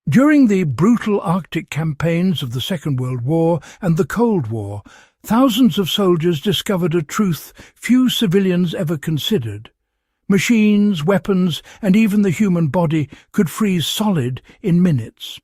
During the brutal Arctic campaigns of the Second World War and the Cold War, thousands of soldiers discovered a truth few civilians ever considered. Machines, weapons, and even the human body could freeze solid in minutes.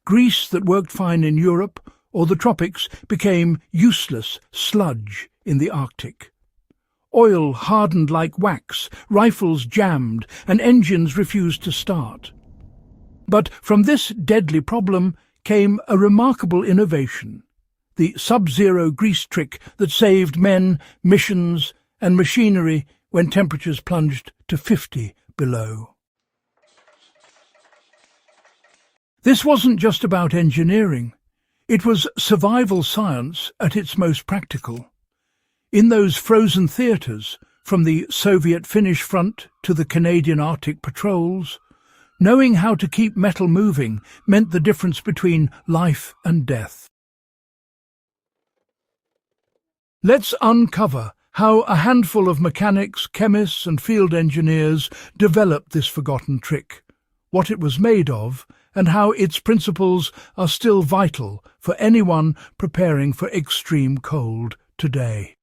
Grease that worked fine in Europe or the tropics became useless sludge in the Arctic. Oil hardened like wax, rifles jammed, and engines refused to start. But from this deadly problem came a remarkable innovation, the Subzero grease trick that saved men, missions, and machinery when temperatures plunged to 50 below. This wasn't just about engineering. It was survival science at its most practical. In those frozen theatres, from the Soviet Finnish front to the Canadian Arctic patrols, knowing how to keep metal moving meant the difference between life and death. Let's uncover how a handful of mechanics, chemists, and field engineers developed this forgotten trick, what it was made of, and how its principles are still vital for anyone preparing for extreme cold today.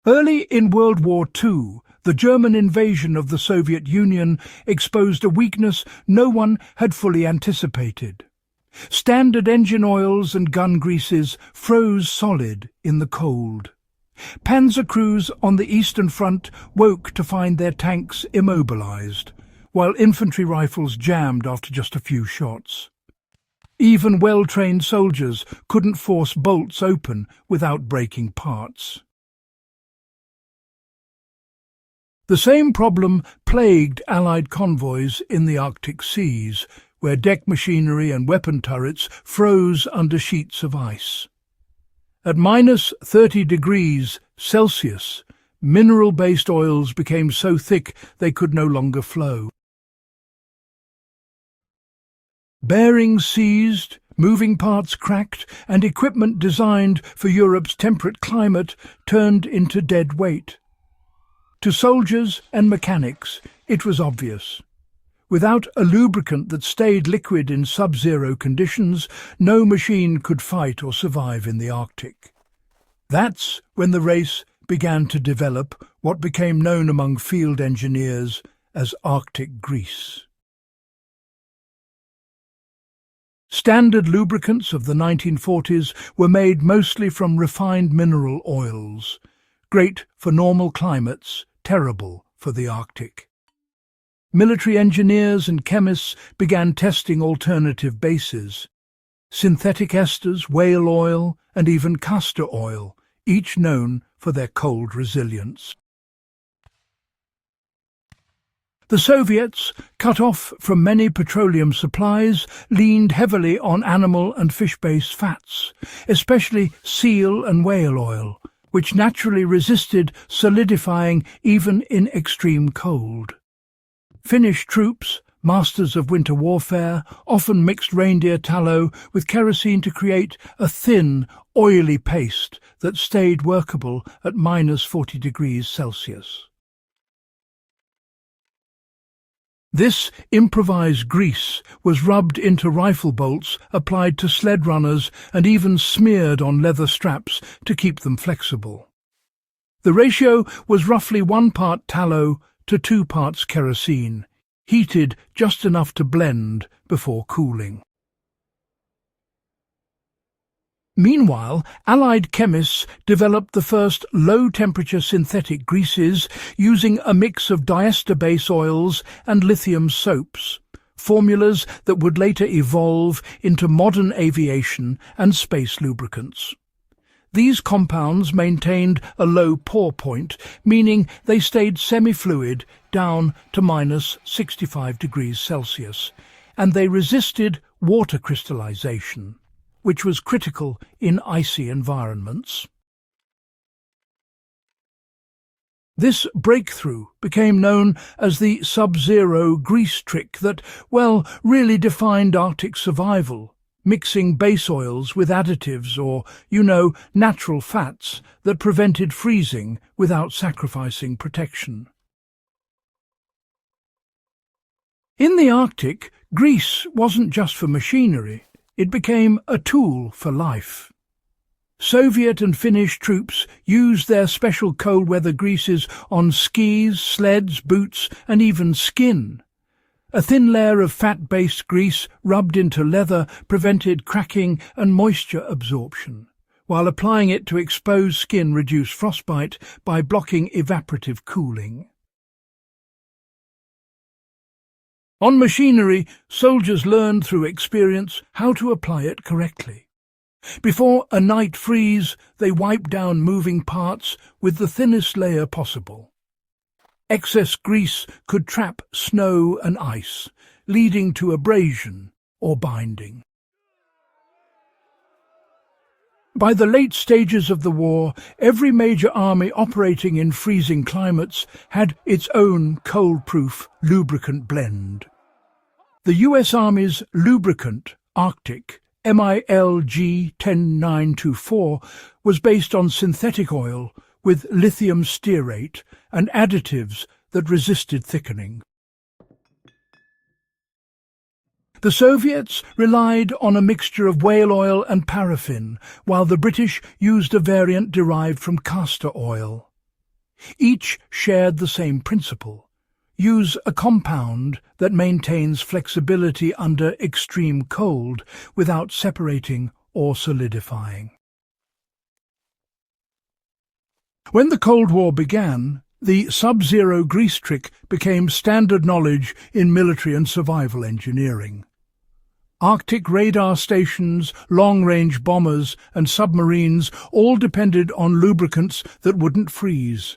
Early in World War II, the German invasion of the Soviet Union exposed a weakness no one had fully anticipated. Standard engine oils and gun greases froze solid in the cold. Panzer crews on the Eastern Front woke to find their tanks immobilized, while infantry rifles jammed after just a few shots. Even well-trained soldiers couldn't force bolts open without breaking parts. The same problem plagued Allied convoys in the Arctic seas, where deck machinery and weapon turrets froze under sheets of ice. At minus 30 degrees Celsius, mineral-based oils became so thick they could no longer flow. Bearings seized, moving parts cracked, and equipment designed for Europe's temperate climate turned into dead weight. To soldiers and mechanics, it was obvious. Without a lubricant that stayed liquid in sub-zero conditions, no machine could fight or survive in the Arctic. That's when the race began to develop what became known among field engineers as Arctic grease. Standard lubricants of the 1940s were made mostly from refined mineral oils, great for normal climates, terrible for the Arctic. Military engineers and chemists began testing alternative bases. Synthetic esters, whale oil, and even castor oil, each known for their cold resilience. The Soviets, cut off from many petroleum supplies, leaned heavily on animal and fish-based fats, especially seal and whale oil, which naturally resisted solidifying even in extreme cold. Finnish troops, masters of winter warfare, often mixed reindeer tallow with kerosene to create a thin, oily paste that stayed workable at minus 40 degrees Celsius. This improvised grease was rubbed into rifle bolts, applied to sled runners, and even smeared on leather straps to keep them flexible. The ratio was roughly 1 part tallow to 2 parts kerosene, heated just enough to blend before cooling. Meanwhile, Allied chemists developed the first low-temperature synthetic greases using a mix of diester base oils and lithium soaps, formulas that would later evolve into modern aviation and space lubricants. These compounds maintained a low pour point, meaning they stayed semi-fluid down to minus 65 degrees Celsius, and they resisted water crystallization, which was critical in icy environments. This breakthrough became known as the Subzero grease trick that, well, really defined Arctic survival, mixing base oils with additives or, natural fats that prevented freezing without sacrificing protection. In the Arctic, grease wasn't just for machinery, it became a tool for life. Soviet and Finnish troops used their special cold-weather greases on skis, sleds, boots, and even skin. A thin layer of fat-based grease rubbed into leather prevented cracking and moisture absorption, while applying it to exposed skin reduced frostbite by blocking evaporative cooling. On machinery, soldiers learned through experience how to apply it correctly. Before a night freeze, they wiped down moving parts with the thinnest layer possible. Excess grease could trap snow and ice, leading to abrasion or binding. By the late stages of the war, every major army operating in freezing climates had its own cold-proof lubricant blend. The U.S. Army's lubricant, Arctic, MILG 10924, was based on synthetic oil with lithium stearate and additives that resisted thickening. The Soviets relied on a mixture of whale oil and paraffin, while the British used a variant derived from castor oil. Each shared the same principle: use a compound that maintains flexibility under extreme cold without separating or solidifying. When the Cold War began, the Subzero grease trick became standard knowledge in military and survival engineering. Arctic radar stations, long-range bombers and submarines all depended on lubricants that wouldn't freeze.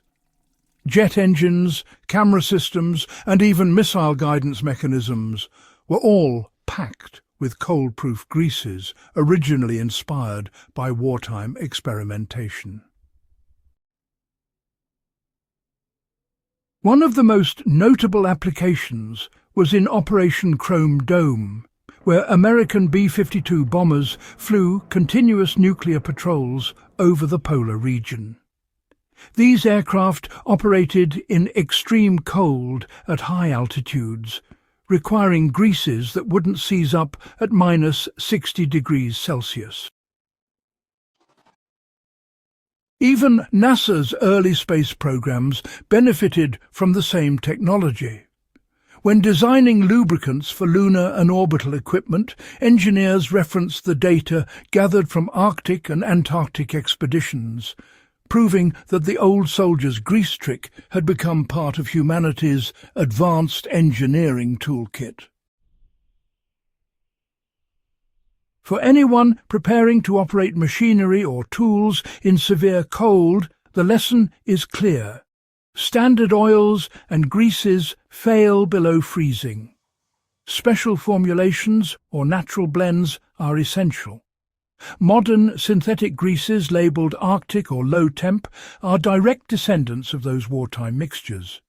Jet engines, camera systems, and even missile guidance mechanisms were all packed with cold-proof greases originally inspired by wartime experimentation. One of the most notable applications was in Operation Chrome Dome, where American B-52 bombers flew continuous nuclear patrols over the polar region. These aircraft operated in extreme cold at high altitudes, requiring greases that wouldn't seize up at minus 60 degrees Celsius. Even NASA's early space programs benefited from the same technology. When designing lubricants for lunar and orbital equipment, engineers referenced the data gathered from Arctic and Antarctic expeditions, proving that the old soldier's grease trick had become part of humanity's advanced engineering toolkit. For anyone preparing to operate machinery or tools in severe cold, the lesson is clear. Standard oils and greases fail below freezing. Special formulations or natural blends are essential. Modern synthetic greases labelled Arctic or low-temp are direct descendants of those wartime mixtures.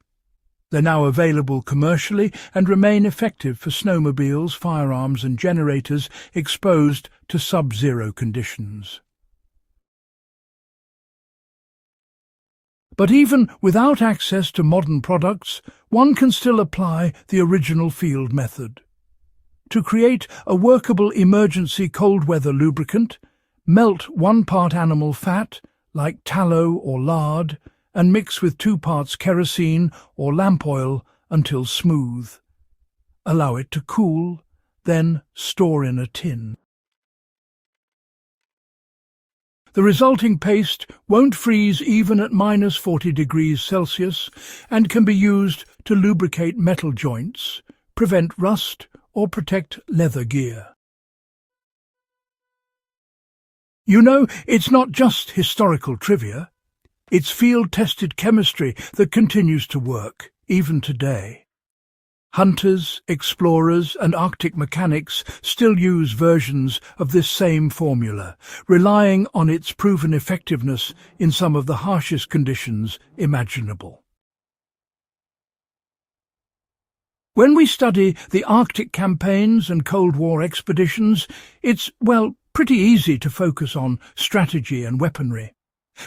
They're now available commercially and remain effective for snowmobiles, firearms and generators exposed to sub-zero conditions. But even without access to modern products, one can still apply the original field method. To create a workable emergency cold-weather lubricant, melt 1 part animal fat, like tallow or lard, and mix with 2 parts kerosene or lamp oil until smooth. Allow it to cool, then store in a tin. The resulting paste won't freeze even at minus 40 degrees Celsius and can be used to lubricate metal joints, prevent rust, or protect leather gear. You know, it's not just historical trivia. It's field-tested chemistry that continues to work, even today. Hunters, explorers, and Arctic mechanics still use versions of this same formula, relying on its proven effectiveness in some of the harshest conditions imaginable. When we study the Arctic campaigns and Cold War expeditions, it's, well, pretty easy to focus on strategy and weaponry.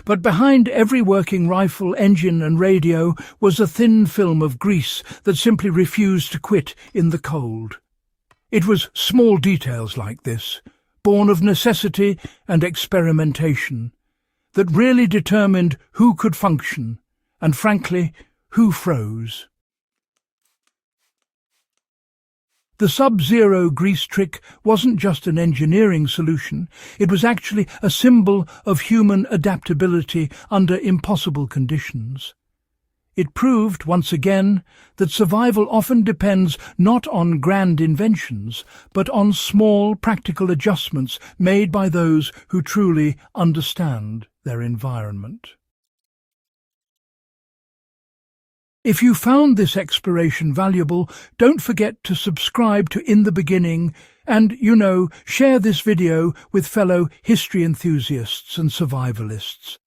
But behind every working rifle, engine and radio was a thin film of grease that simply refused to quit in the cold. It was small details like this, born of necessity and experimentation, that really determined who could function, and frankly, who froze. The Subzero grease trick wasn't just an engineering solution, it was actually a symbol of human adaptability under impossible conditions. It proved, once again, that survival often depends not on grand inventions, but on small, practical adjustments made by those who truly understand their environment. If you found this exploration valuable, don't forget to subscribe to In the Beginning and, share this video with fellow history enthusiasts and survivalists.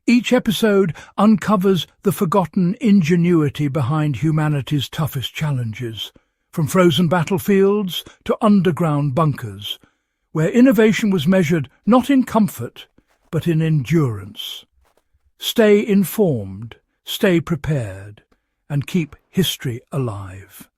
Each episode uncovers the forgotten ingenuity behind humanity's toughest challenges, from frozen battlefields to underground bunkers, where innovation was measured not in comfort, but in endurance. Stay informed, stay prepared, and keep history alive.